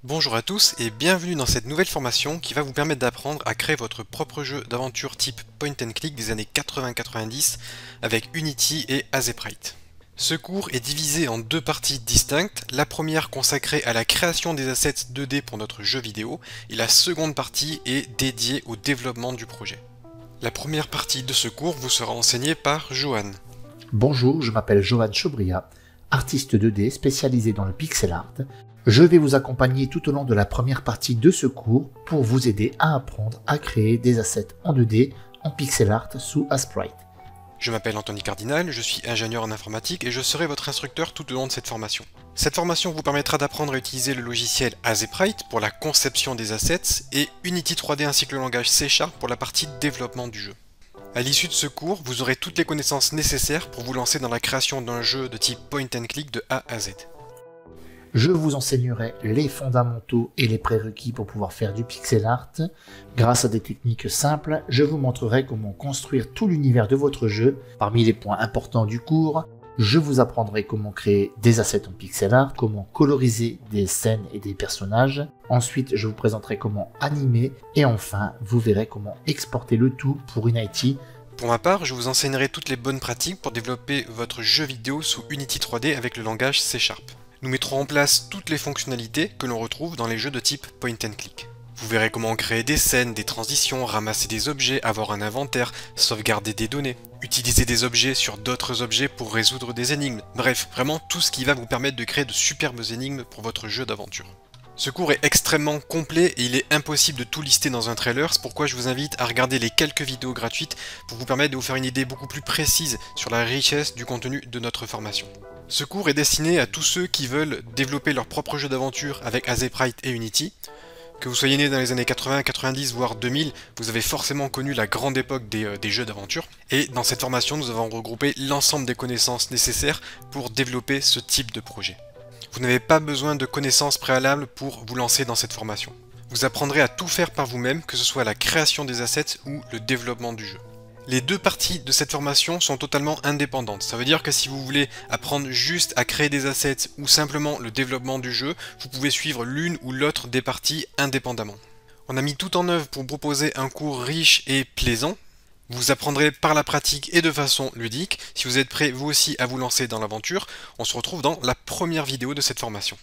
Bonjour à tous et bienvenue dans cette nouvelle formation qui va vous permettre d'apprendre à créer votre propre jeu d'aventure type point and click des années 80-90 avec Unity et Azeprite. Ce cours est divisé en deux parties distinctes, la première consacrée à la création des assets 2D pour notre jeu vidéo et la seconde partie est dédiée au développement du projet. La première partie de ce cours vous sera enseignée par Johan. Bonjour, je m'appelle Johan Chobria, artiste 2D spécialisé dans le pixel art. Je vais vous accompagner tout au long de la première partie de ce cours pour vous aider à apprendre à créer des assets en 2D en pixel art sous Azeprite. Je m'appelle Anthony Cardinal, je suis ingénieur en informatique et je serai votre instructeur tout au long de cette formation. Cette formation vous permettra d'apprendre à utiliser le logiciel Azeprite pour la conception des assets et Unity 3D ainsi que le langage C# pour la partie développement du jeu. À l'issue de ce cours, vous aurez toutes les connaissances nécessaires pour vous lancer dans la création d'un jeu de type point and click de A à Z. Je vous enseignerai les fondamentaux et les prérequis pour pouvoir faire du pixel art. Grâce à des techniques simples, je vous montrerai comment construire tout l'univers de votre jeu. Parmi les points importants du cours, je vous apprendrai comment créer des assets en pixel art, comment coloriser des scènes et des personnages. Ensuite, je vous présenterai comment animer et enfin, vous verrez comment exporter le tout pour Unity. Pour ma part, je vous enseignerai toutes les bonnes pratiques pour développer votre jeu vidéo sous Unity 3D avec le langage C#. Nous mettrons en place toutes les fonctionnalités que l'on retrouve dans les jeux de type point and click. Vous verrez comment créer des scènes, des transitions, ramasser des objets, avoir un inventaire, sauvegarder des données, utiliser des objets sur d'autres objets pour résoudre des énigmes. Bref, vraiment tout ce qui va vous permettre de créer de superbes énigmes pour votre jeu d'aventure. Ce cours est extrêmement complet et il est impossible de tout lister dans un trailer, c'est pourquoi je vous invite à regarder les quelques vidéos gratuites pour vous permettre de vous faire une idée beaucoup plus précise sur la richesse du contenu de notre formation. Ce cours est destiné à tous ceux qui veulent développer leur propre jeu d'aventure avec Azeprite et Unity. Que vous soyez né dans les années 80, 90, voire 2000, vous avez forcément connu la grande époque des jeux d'aventure. Et dans cette formation, nous avons regroupé l'ensemble des connaissances nécessaires pour développer ce type de projet. Vous n'avez pas besoin de connaissances préalables pour vous lancer dans cette formation. Vous apprendrez à tout faire par vous-même, que ce soit la création des assets ou le développement du jeu. Les deux parties de cette formation sont totalement indépendantes. Ça veut dire que si vous voulez apprendre juste à créer des assets ou simplement le développement du jeu, vous pouvez suivre l'une ou l'autre des parties indépendamment. On a mis tout en œuvre pour proposer un cours riche et plaisant. Vous apprendrez par la pratique et de façon ludique. Si vous êtes prêts vous aussi à vous lancer dans l'aventure, on se retrouve dans la première vidéo de cette formation.